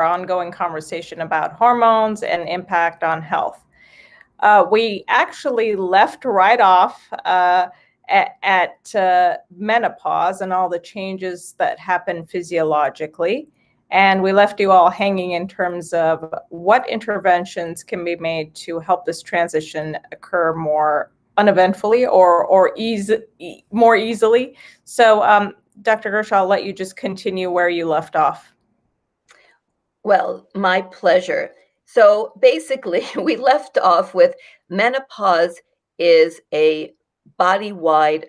ongoing conversation about hormones and impact on health. We actually left right off at menopause and all the changes that happen physiologically. And we left you all hanging in terms of what interventions can be made to help this transition occur more uneventfully or more easily. So, Dr. Gersh, I'll let you just continue where you left off. Well, my pleasure. So basically, we left off with menopause is a body-wide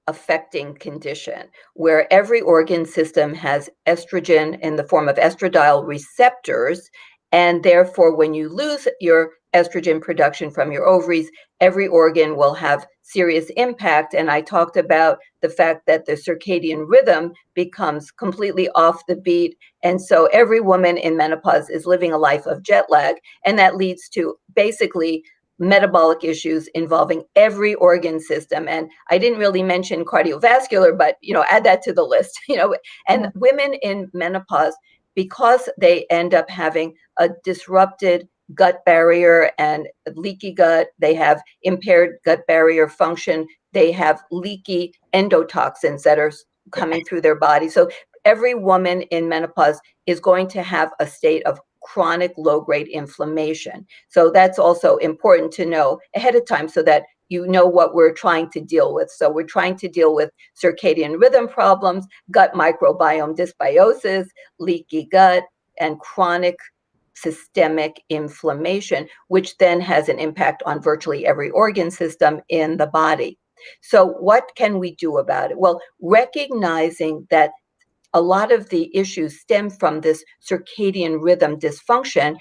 affecting condition where every organ system has estrogen in the form of estradiol receptors. And therefore, when you lose your estrogen production from your ovaries, every organ will have serious impact. And I talked about the fact that the circadian rhythm becomes completely off the beat. And so every woman in menopause is living a life of jet lag. And that leads to basically metabolic issues involving every organ system. And I didn't really mention cardiovascular, but, add that to the list, and women in menopause, because they end up having a disrupted gut barrier and leaky gut, they have impaired gut barrier function, they have leaky endotoxins that are coming through their body. So every woman in menopause is going to have a state of chronic low-grade inflammation. So that's also important to know ahead of time so that you know what we're trying to deal with. So we're trying to deal with circadian rhythm problems, gut microbiome dysbiosis, leaky gut, and chronic systemic inflammation, which then has an impact on virtually every organ system in the body. So what can we do about it? Well, recognizing that a lot of the issues stem from this circadian rhythm dysfunction,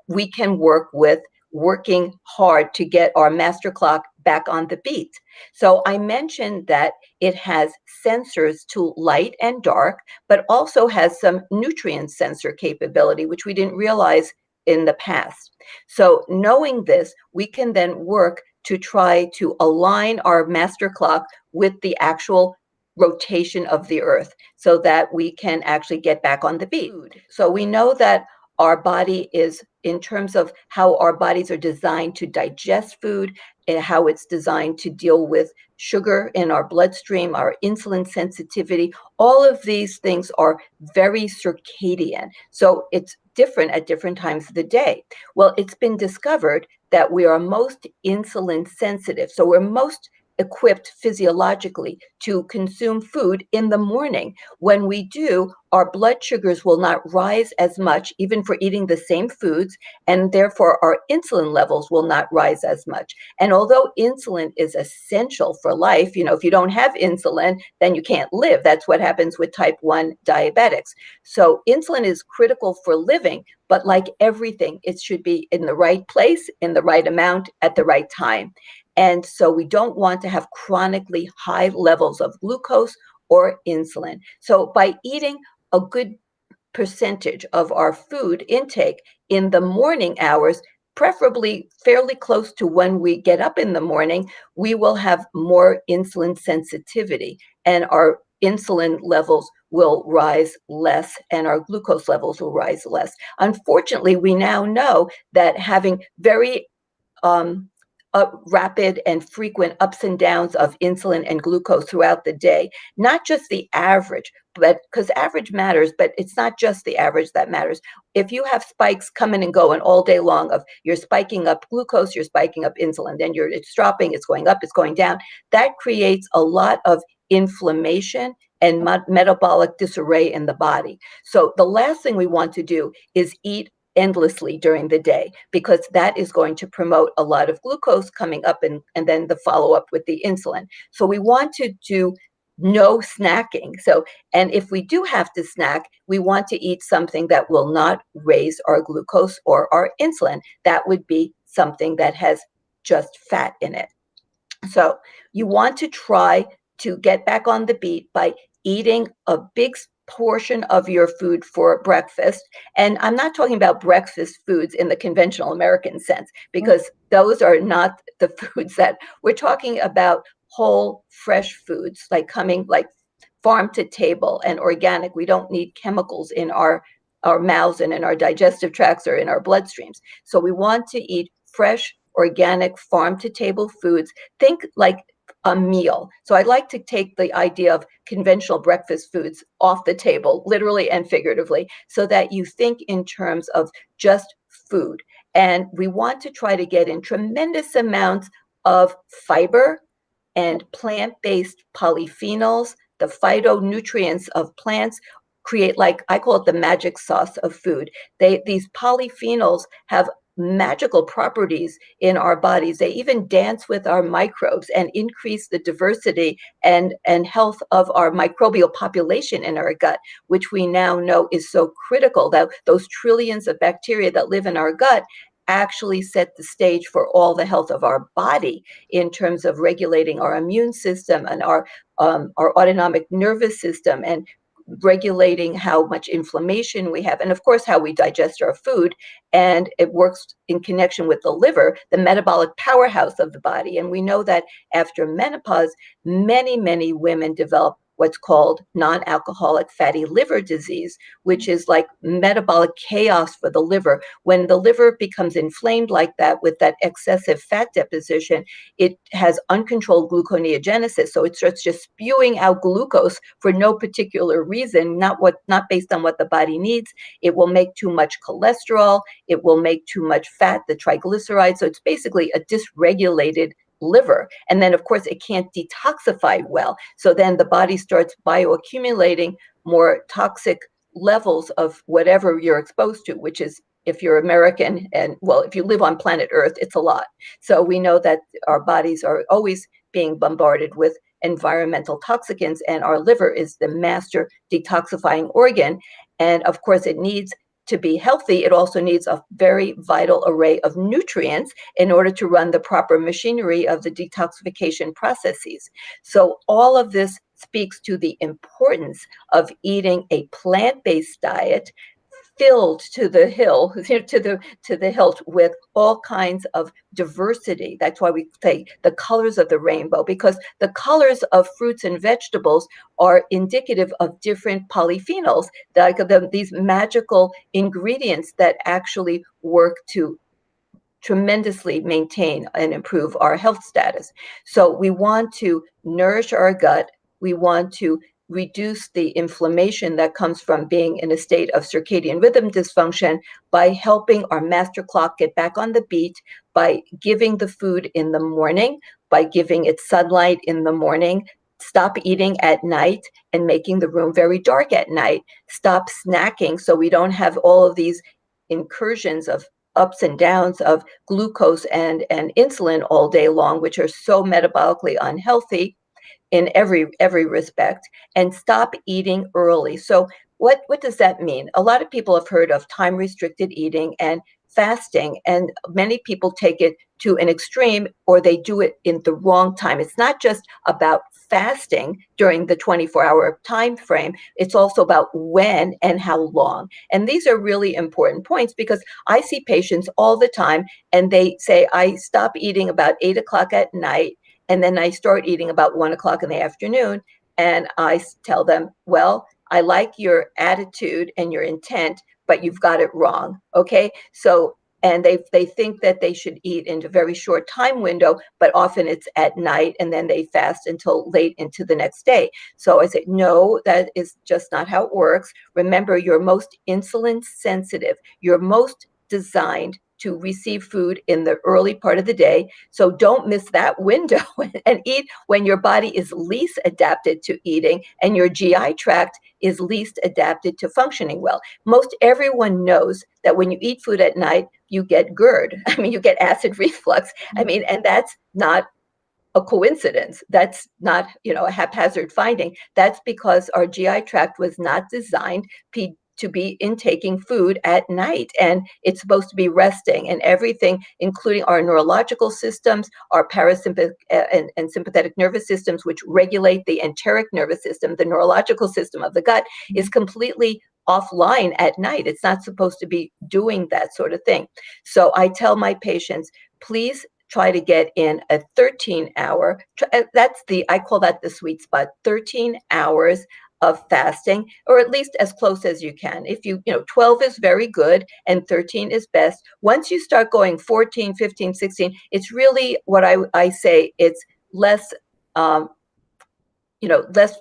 we can work with working hard to get our master clock back on the beat. So I mentioned that it has sensors to light and dark, but also has some nutrient sensor capability, which we didn't realize in the past. So knowing this, we can then work to try to align our master clock with the actual rotation of the earth so that we can actually get back on the beat. So we know that our body is, in terms of how our bodies are designed to digest food, and how it's designed to deal with sugar in our bloodstream, our insulin sensitivity, all of these things are very circadian. So it's different at different times of the day. Well, it's been discovered that we are most insulin sensitive. So we're most equipped physiologically to consume food in the morning. When we do, our blood sugars will not rise as much, even for eating the same foods, and therefore our insulin levels will not rise as much. And although insulin is essential for life, if you don't have insulin, then you can't live. That's what happens with type 1 diabetics. So insulin is critical for living, but like everything, it should be in the right place, in the right amount, at the right time. And so we don't want to have chronically high levels of glucose or insulin. So by eating a good percentage of our food intake in the morning hours, preferably fairly close to when we get up in the morning, we will have more insulin sensitivity and our insulin levels will rise less and our glucose levels will rise less. Unfortunately, we now know that having very rapid and frequent ups and downs of insulin and glucose throughout the day, not just the average, but because average matters, but it's not just the average that matters. If you have spikes coming and going all day long of you're spiking up glucose, you're spiking up insulin, then it's dropping, it's going up, it's going down, that creates a lot of inflammation and metabolic disarray in the body. So the last thing we want to do is eat endlessly during the day, because that is going to promote a lot of glucose coming up and then the follow-up with the insulin. So we want to do no snacking. So, and if we do have to snack, we want to eat something that will not raise our glucose or our insulin. That would be something that has just fat in it. So you want to try to get back on the beat by eating a big portion of your food for breakfast. And I'm not talking about breakfast foods in the conventional American sense, because those are not the foods that we're talking about. Whole, fresh foods, like coming like farm to table and organic. We don't need chemicals in our our mouths and in our digestive tracts or in our bloodstreams. So we want to eat fresh, organic, farm-to-table foods. Think like a meal. So I like to take the idea of conventional breakfast foods off the table, literally and figuratively, so that you think in terms of just food. And we want to try to get in tremendous amounts of fiber and plant-based polyphenols. The phytonutrients of plants create, like I call it, the magic sauce of food. These polyphenols have magical properties in our bodies. They even dance with our microbes and increase the diversity and health of our microbial population in our gut, which we now know is so critical. That those trillions of bacteria that live in our gut actually set the stage for all the health of our body in terms of regulating our immune system and our autonomic nervous system, and regulating how much inflammation we have, and of course how we digest our food. And it works in connection with the liver, the metabolic powerhouse of the body. And we know that after menopause, many women develop what's called non-alcoholic fatty liver disease, which is like metabolic chaos for the liver. When the liver becomes inflamed like that with that excessive fat deposition, it has uncontrolled gluconeogenesis. So it starts just spewing out glucose for no particular reason, not based on what the body needs. It will make too much cholesterol. It will make too much fat, the triglycerides. So it's basically a dysregulated liver. And then, of course, it can't detoxify well. So then the body starts bioaccumulating more toxic levels of whatever you're exposed to, which is, if you're American, and well, if you live on planet Earth, it's a lot. So we know that our bodies are always being bombarded with environmental toxicants, and our liver is the master detoxifying organ. And of course, it needs to be healthy. It also needs a very vital array of nutrients in order to run the proper machinery of the detoxification processes. So all of this speaks to the importance of eating a plant-based diet filled to the hilt with all kinds of diversity. That's why we say the colors of the rainbow, because the colors of fruits and vegetables are indicative of different polyphenols, like these magical ingredients that actually work to tremendously maintain and improve our health status. So we want to nourish our gut. We want to reduce the inflammation that comes from being in a state of circadian rhythm dysfunction by helping our master clock get back on the beat, by giving the food in the morning, by giving it sunlight in the morning. Stop eating at night and making the room very dark at night. Stop snacking so we don't have all of these incursions of ups and downs of glucose and insulin all day long, which are so metabolically unhealthy in every respect. And stop eating early. So what does that mean? A lot of people have heard of time restricted eating and fasting, and many people take it to an extreme, or they do it in the wrong time. It's not just about fasting during the 24-hour time frame. It's also about when and how long. And these are really important points, because I see patients all the time and they say, I stop eating about 8 o'clock at night, and then I start eating about 1 o'clock in the afternoon. And I tell them, well, I like your attitude and your intent, but you've got it wrong. Okay. So, and they think that they should eat in a very short time window, but often it's at night, and then they fast until late into the next day. So I say, no, that is just not how it works. Remember, you're most insulin sensitive. You're most designed to receive food in the early part of the day. So don't miss that window and eat when your body is least adapted to eating and your GI tract is least adapted to functioning well. Most everyone knows that when you eat food at night, you get GERD. I mean, you get acid reflux. I mean, and that's not a coincidence. That's not, a haphazard finding. That's because our GI tract was not designed to be intaking food at night, and it's supposed to be resting, and everything, including our neurological systems, our parasympathetic and sympathetic nervous systems, which regulate the enteric nervous system, the neurological system of the gut, is completely offline at night. It's not supposed to be doing that sort of thing. So I tell my patients, please try to get in a 13-hour, I call that the sweet spot, 13 hours of fasting, or at least as close as you can. If 12 is very good and 13 is best. Once you start going 14, 15, 16, it's really what I say, it's less, less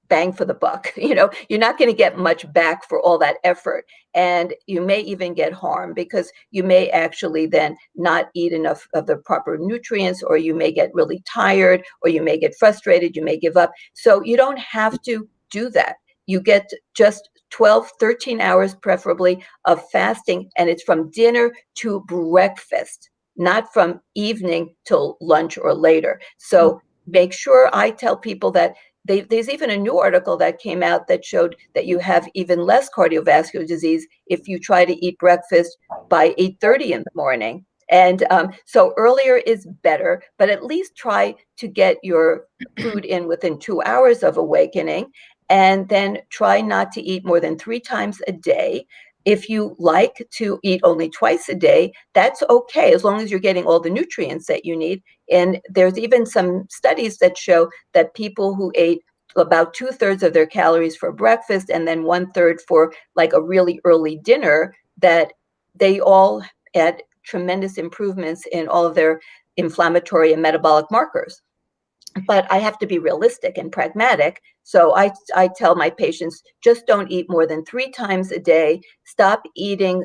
bang for the buck. You're not going to get much back for all that effort. And you may even get harm because you may actually then not eat enough of the proper nutrients, or you may get really tired, or you may get frustrated, you may give up. So you don't have to do that. You get just 12, 13 hours preferably of fasting, and it's from dinner to breakfast, not from evening till lunch or later. So make sure, I tell people that there's even a new article that came out that showed that you have even less cardiovascular disease if you try to eat breakfast by 8:30 in the morning. And so earlier is better, but at least try to get your food in within 2 hours of awakening, and then try not to eat more than 3 times a day. If you like to eat only twice a day, that's okay, as long as you're getting all the nutrients that you need. And there's even some studies that show that people who ate about 2/3 of their calories for breakfast and then 1/3 for like a really early dinner, that they all had tremendous improvements in all of their inflammatory and metabolic markers. But I have to be realistic and pragmatic. So I tell my patients, just don't eat more than 3 times a day. Stop eating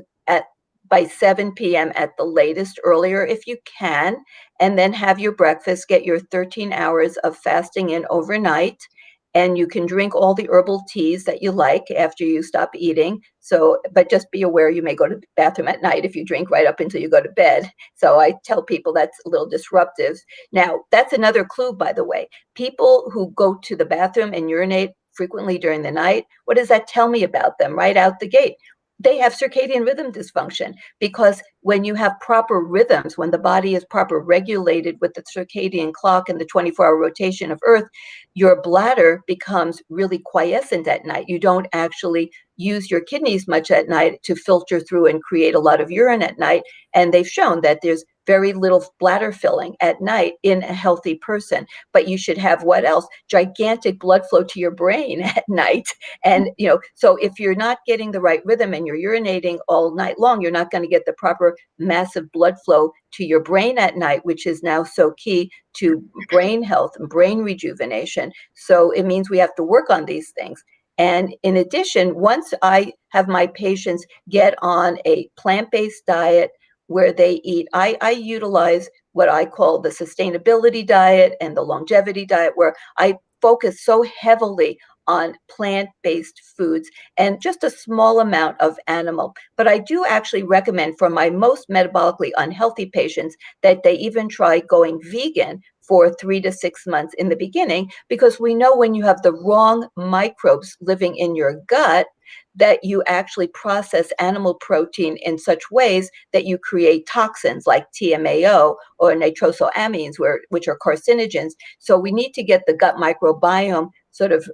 by 7 p.m. at the latest, earlier if you can, and then have your breakfast, get your 13 hours of fasting in overnight. And you can drink all the herbal teas that you like after you stop eating. So, but just be aware, you may go to the bathroom at night if you drink right up until you go to bed. So I tell people that's a little disruptive. Now, that's another clue, by the way. People who go to the bathroom and urinate frequently during the night, what does that tell me about them right out the gate? They have circadian rhythm dysfunction, because when you have proper rhythms, when the body is proper regulated with the circadian clock and the 24-hour rotation of Earth, your bladder becomes really quiescent at night. You don't actually use your kidneys much at night to filter through and create a lot of urine at night. And they've shown that there's very little bladder filling at night in a healthy person. But you should have what else? Gigantic blood flow to your brain at night. And, so if you're not getting the right rhythm and you're urinating all night long, you're not going to get the proper massive blood flow to your brain at night, which is now so key to brain health and brain rejuvenation. So it means we have to work on these things. And in addition, once I have my patients get on a plant-based diet where they eat, I utilize what I call the sustainability diet and the longevity diet, where I focus so heavily on plant-based foods and just a small amount of animal. But I do actually recommend for my most metabolically unhealthy patients that they even try going vegan for 3 to 6 months in the beginning, because we know when you have the wrong microbes living in your gut, that you actually process animal protein in such ways that you create toxins like TMAO or nitrosamines, which are carcinogens. So we need to get the gut microbiome sort of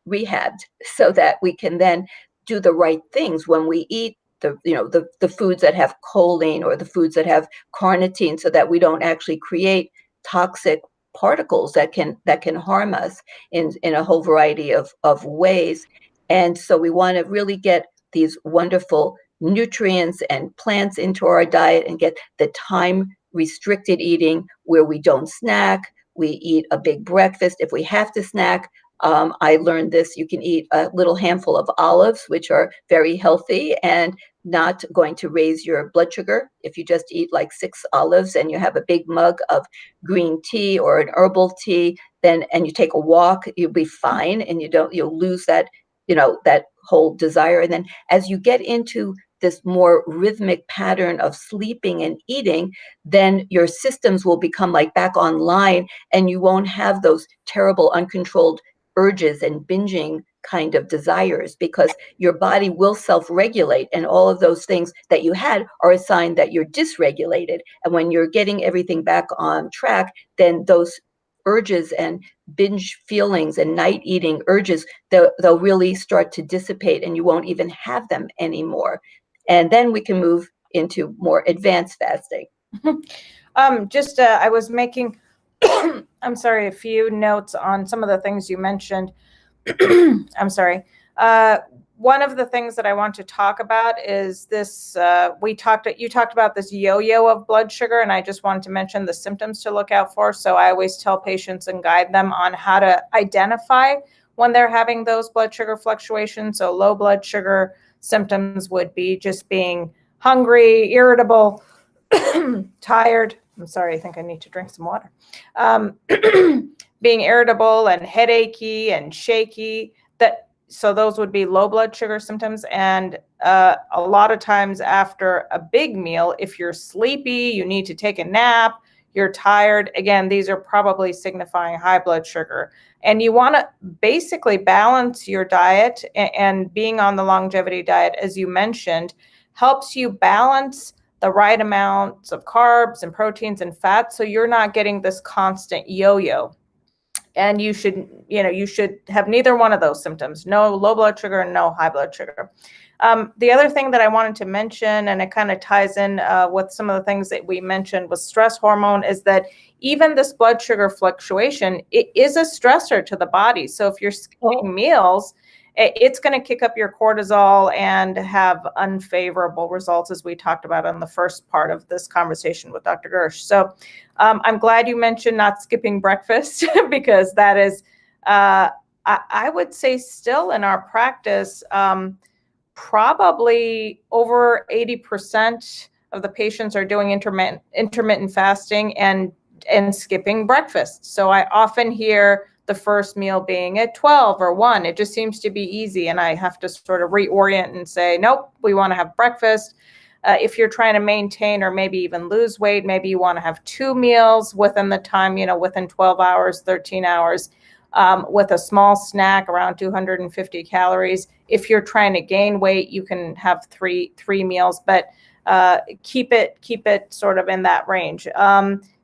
rehabbed so that we can then do the right things when we eat the foods that have choline or the foods that have carnitine, so that we don't actually create toxic particles that can harm us in a whole variety of ways. And so we want to really get these wonderful nutrients and plants into our diet and get the time restricted eating where we don't snack. We eat a big breakfast. If we have to snack, I learned this, you can eat a little handful of olives, which are very healthy and not going to raise your blood sugar. If you just eat like 6 olives and you have a big mug of green tea or an herbal tea, then, and you take a walk, you'll be fine, and you'll lose that, that whole desire. And then as you get into this more rhythmic pattern of sleeping and eating, then your systems will become like back online, and you won't have those terrible uncontrolled urges and binging kind of desires, because your body will self-regulate, and all of those things that you had are a sign that you're dysregulated. And when you're getting everything back on track, then those urges and binge feelings and night eating urges, they'll really start to dissipate, and you won't even have them anymore. And then we can move into more advanced fasting. I was making, I'm sorry, a few notes on some of the things you mentioned. I'm sorry. One of the things that I want to talk about is this. You talked about this yo-yo of blood sugar, and I just wanted to mention the symptoms to look out for. So I always tell patients and guide them on how to identify when they're having those blood sugar fluctuations. So low blood sugar symptoms would be just being hungry, irritable, tired. I'm sorry, I think I need to drink some water. Being irritable and headachy and shaky. So those would be low blood sugar symptoms. And a lot of times after a big meal, if you're sleepy, you need to take a nap, you're tired, again, these are probably signifying high blood sugar. And you want to basically balance your diet, and being on the longevity diet, as you mentioned, helps you balance the right amounts of carbs and proteins and fats, so you're not getting this constant yo-yo. And you should have neither one of those symptoms, no low blood sugar and no high blood sugar. The other thing that I wanted to mention, and it kind of ties in with some of the things that we mentioned with stress hormone, is that even this blood sugar fluctuation, it is a stressor to the body. So if you're skipping meals, it's going to kick up your cortisol and have unfavorable results, as we talked about on the first part of this conversation with Dr. Gersh. So I'm glad you mentioned not skipping breakfast, because that is, I would say, still in our practice, probably over 80% of the patients are doing intermittent fasting and skipping breakfast. So I often hear the first meal being at 12 or 1. It just seems to be easy, and I have to sort of reorient and say, nope, we want to have breakfast. If you're trying to maintain or maybe even lose weight, maybe you want to have 2 meals within the time, within 12 hours, 13 hours, with a small snack around 250 calories. If you're trying to gain weight, you can have three meals, but keep it sort of in that range.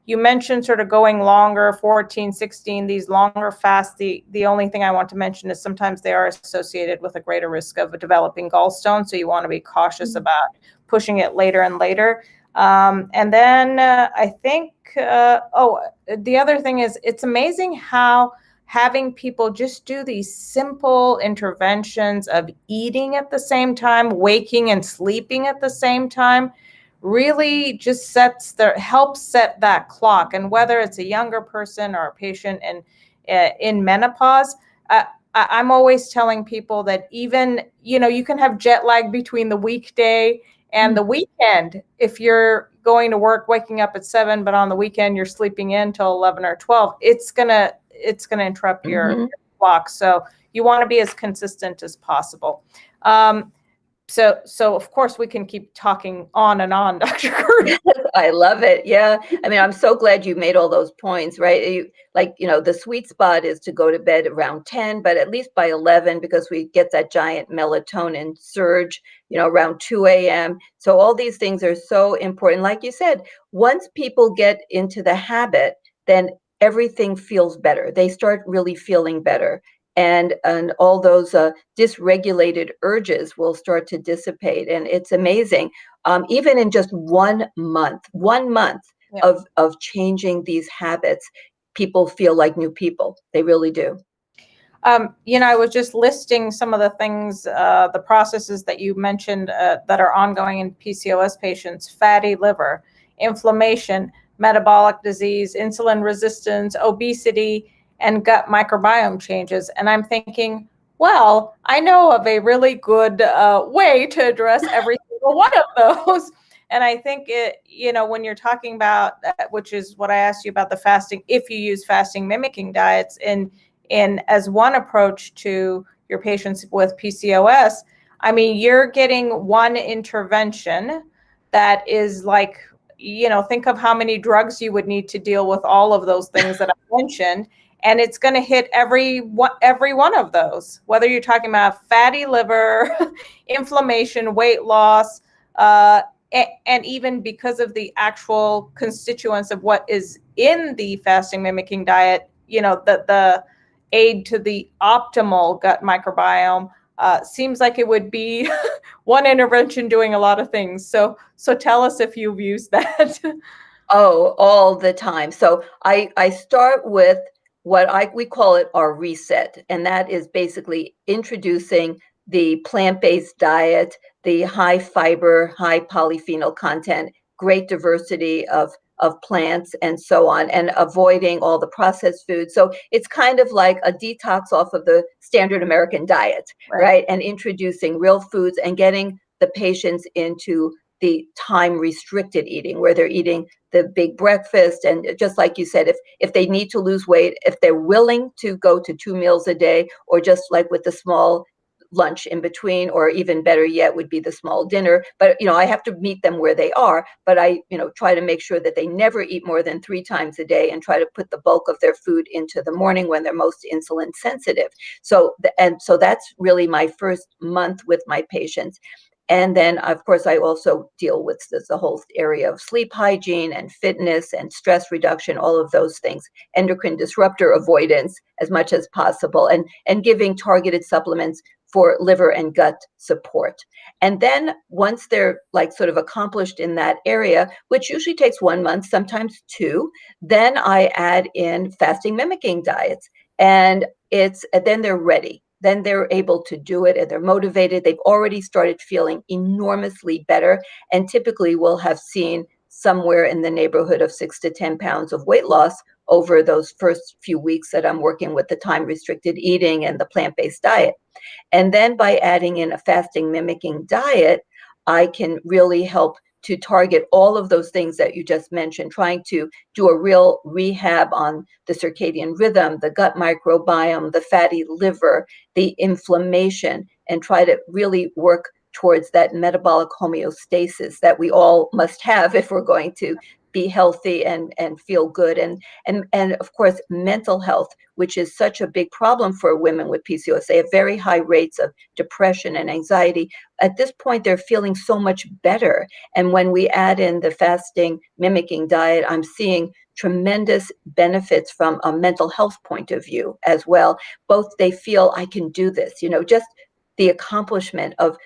You mentioned sort of going longer, 14, 16, these longer fasts. The only thing I want to mention is sometimes they are associated with a greater risk of developing gallstones. So you want to be cautious about pushing it later and later. And then I think, the other thing is, it's amazing how having people just do these simple interventions of eating at the same time, waking and sleeping at the same time, really just helps set that clock. And whether it's a younger person or a patient in menopause, I'm always telling people that even, you can have jet lag between the weekday and the weekend. If you're going to work, waking up at 7, but on the weekend you're sleeping in till 11 or 12, it's gonna interrupt your clock. So you want to be as consistent as possible. So of course we can keep talking on and on, Dr. Gersh. I love it. Yeah. I mean, I'm so glad you made all those points, right? The sweet spot is to go to bed around 10, but at least by 11, because we get that giant melatonin surge, around 2 a.m. So all these things are so important. Like you said, once people get into the habit, then everything feels better. They start really feeling better. And all those dysregulated urges will start to dissipate. And it's amazing. Even in just 1 month, of changing these habits, people feel like new people. They really do. I was just listing some of the things, the processes that you mentioned that are ongoing in PCOS patients: fatty liver, inflammation, metabolic disease, insulin resistance, obesity, and gut microbiome changes. And I'm thinking, well, I know of a really good way to address every single one of those. And I think when you're talking about, which is what I asked you about the fasting, if you use fasting mimicking diets in as one approach to your patients with PCOS, I mean, you're getting one intervention that is like, think of how many drugs you would need to deal with all of those things that I mentioned. And it's going to hit every one of those, whether you're talking about fatty liver, inflammation, weight loss, and even because of the actual constituents of what is in the fasting mimicking diet, the aid to the optimal gut microbiome, seems like it would be one intervention doing a lot of things. So tell us if you've used that. Oh, all the time. So I start with we call it our reset, and that is basically introducing the plant-based diet, the high fiber, high polyphenol content, great diversity of plants and so on, and avoiding all the processed foods. So it's kind of like a detox off of the standard American diet, right? And introducing real foods and getting the patients into the time restricted eating, where they're eating the big breakfast. And just like you said, if they need to lose weight, if they're willing to go to 2 meals a day, or just like with the small lunch in between, or even better yet would be the small dinner. But, I have to meet them where they are, but I, try to make sure that they never eat more than 3 times a day, and try to put the bulk of their food into the morning when they're most insulin sensitive. So that's really my first month with my patients. And then, of course, I also deal with the whole area of sleep hygiene and fitness and stress reduction, all of those things, endocrine disruptor avoidance as much as possible, and giving targeted supplements for liver and gut support. And then once they're like sort of accomplished in that area, which usually takes 1 month, sometimes 2, then I add in fasting mimicking diets. And then they're ready. Then they're able to do it, and they're motivated. They've already started feeling enormously better, and typically will have seen somewhere in the neighborhood of 6 to 10 pounds of weight loss over those first few weeks that I'm working with the time restricted eating and the plant-based diet. And then by adding in a fasting mimicking diet, I can really help to target all of those things that you just mentioned, trying to do a real rehab on the circadian rhythm, the gut microbiome, the fatty liver, the inflammation, and try to really work towards that metabolic homeostasis that we all must have if we're going to be healthy and feel good. And of course, mental health, which is such a big problem for women with PCOS. They have very high rates of depression and anxiety. At this point, they're feeling so much better. And when we add in the fasting mimicking diet, I'm seeing tremendous benefits from a mental health point of view as well. Both they feel, I can do this, just the accomplishment of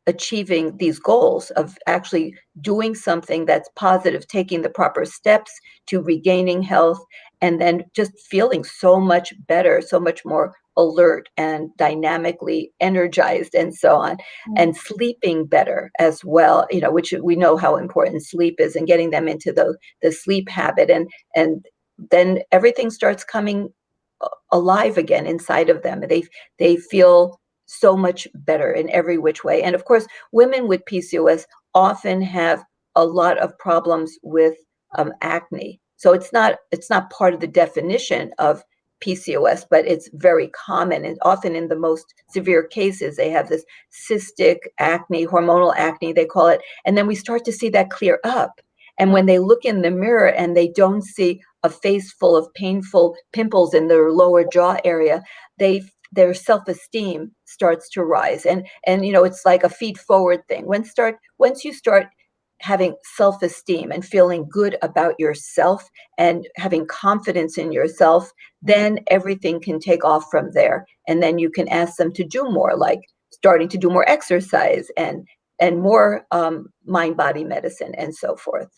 achieving these goals, of actually doing something that's positive, taking the proper steps to regaining health, and then just feeling so much better, so much more alert and dynamically energized and so on, and sleeping better as well, which we know how important sleep is, and getting them into the sleep habit, and then everything starts coming alive again inside of them. They feel so much better in every which way. And of course, women with PCOS often have a lot of problems with acne. So it's not part of the definition of PCOS, but it's very common, and often in the most severe cases, they have this cystic acne, hormonal acne, they call it. And then we start to see that clear up. And when they look in the mirror and they don't see a face full of painful pimples in their lower jaw area, their self-esteem starts to rise. And it's like a feed forward thing. Once you start having self-esteem and feeling good about yourself and having confidence in yourself, then everything can take off from there. And then you can ask them to do more, like starting to do more exercise and more mind-body medicine and so forth.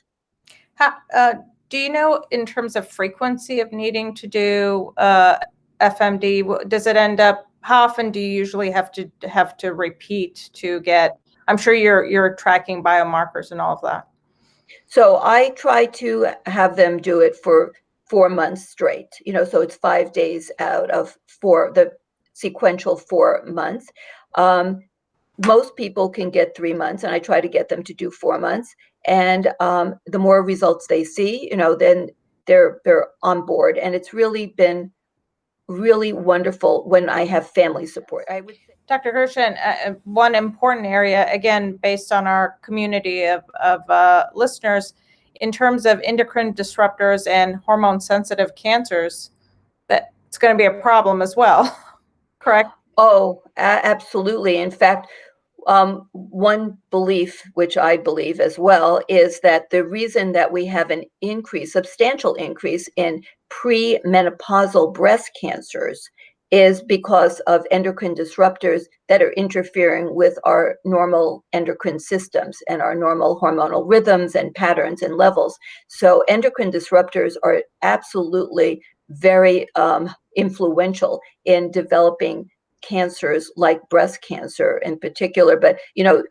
Do you know, in terms of frequency of needing to do FMD, does it end up, how often do you usually have to repeat to get, I'm sure you're tracking biomarkers and all of that. So I try to have them do it for 4 months straight, so it's 5 days out of the sequential 4 months. Most people can get 3 months, and I try to get them to do 4 months. And the more results they see, then they're on board. And it's really been really wonderful when I have family support. I would say, Dr. Gersh, one important area, again, based on our community of listeners, in terms of endocrine disruptors and hormone sensitive cancers, that it's going to be a problem as well, correct? Oh, absolutely. In fact, one belief, which I believe as well, is that the reason that we have an substantial increase in premenopausal breast cancers is because of endocrine disruptors that are interfering with our normal endocrine systems and our normal hormonal rhythms and patterns and levels. So endocrine disruptors are absolutely very influential in developing cancers like breast cancer in particular, but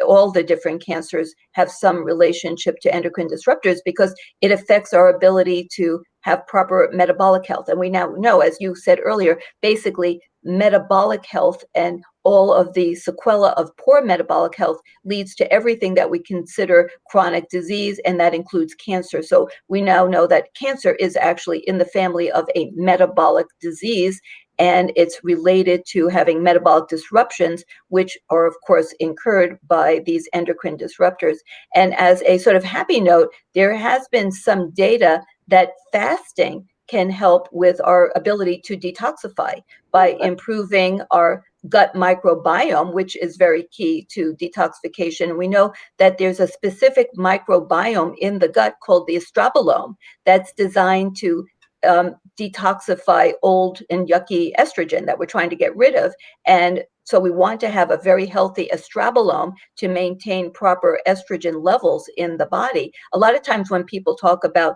all the different cancers have some relationship to endocrine disruptors because it affects our ability to have proper metabolic health. And we now know, as you said earlier, basically metabolic health and all of the sequela of poor metabolic health leads to everything that we consider chronic disease, and that includes cancer. So we now know that cancer is actually in the family of a metabolic disease, and it's related to having metabolic disruptions, which are, of course, incurred by these endocrine disruptors. And as a sort of happy note, there has been some data that fasting can help with our ability to detoxify by improving our gut microbiome, which is very key to detoxification. We know that there's a specific microbiome in the gut called the estrobolome that's designed to detoxify old and yucky estrogen that we're trying to get rid of. And so we want to have a very healthy estrobolome to maintain proper estrogen levels in the body. A lot of times when people talk about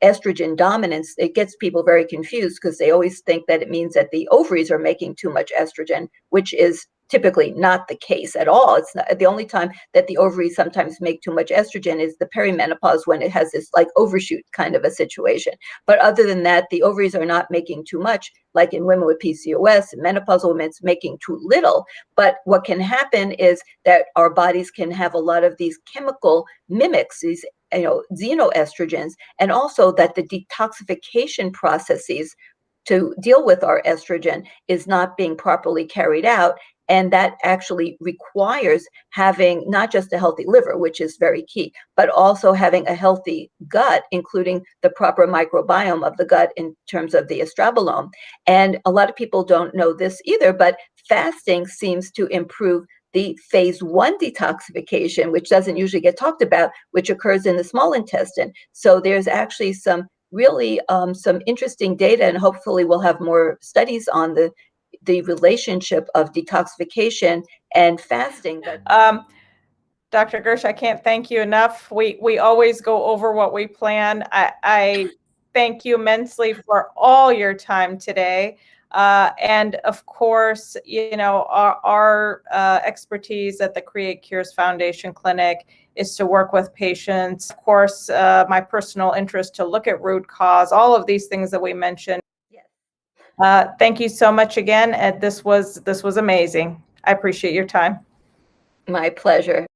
estrogen dominance, it gets people very confused because they always think that it means that the ovaries are making too much estrogen, which is typically not the case at all. It's not, the only time that the ovaries sometimes make too much estrogen is the perimenopause, when it has this like overshoot kind of a situation. But other than that, the ovaries are not making too much, like in women with PCOS and menopausal women, it's making too little. But what can happen is that our bodies can have a lot of these chemical mimics, these xenoestrogens, and also that the detoxification processes to deal with our estrogen is not being properly carried out. And that actually requires having not just a healthy liver, which is very key, but also having a healthy gut, including the proper microbiome of the gut in terms of the estrobolome. And a lot of people don't know this either, but fasting seems to improve the phase 1 detoxification, which doesn't usually get talked about, which occurs in the small intestine. So there's actually some really some interesting data, and hopefully we'll have more studies on the relationship of detoxification and fasting. Dr. Gersh, I can't thank you enough. We always go over what we plan. I thank you immensely for all your time today. And of course, our expertise at the Create Cures Foundation Clinic is to work with patients. Of course, my personal interest to look at root cause, all of these things that we mentioned. Yes. Thank you so much again. And this was amazing. I appreciate your time. My pleasure.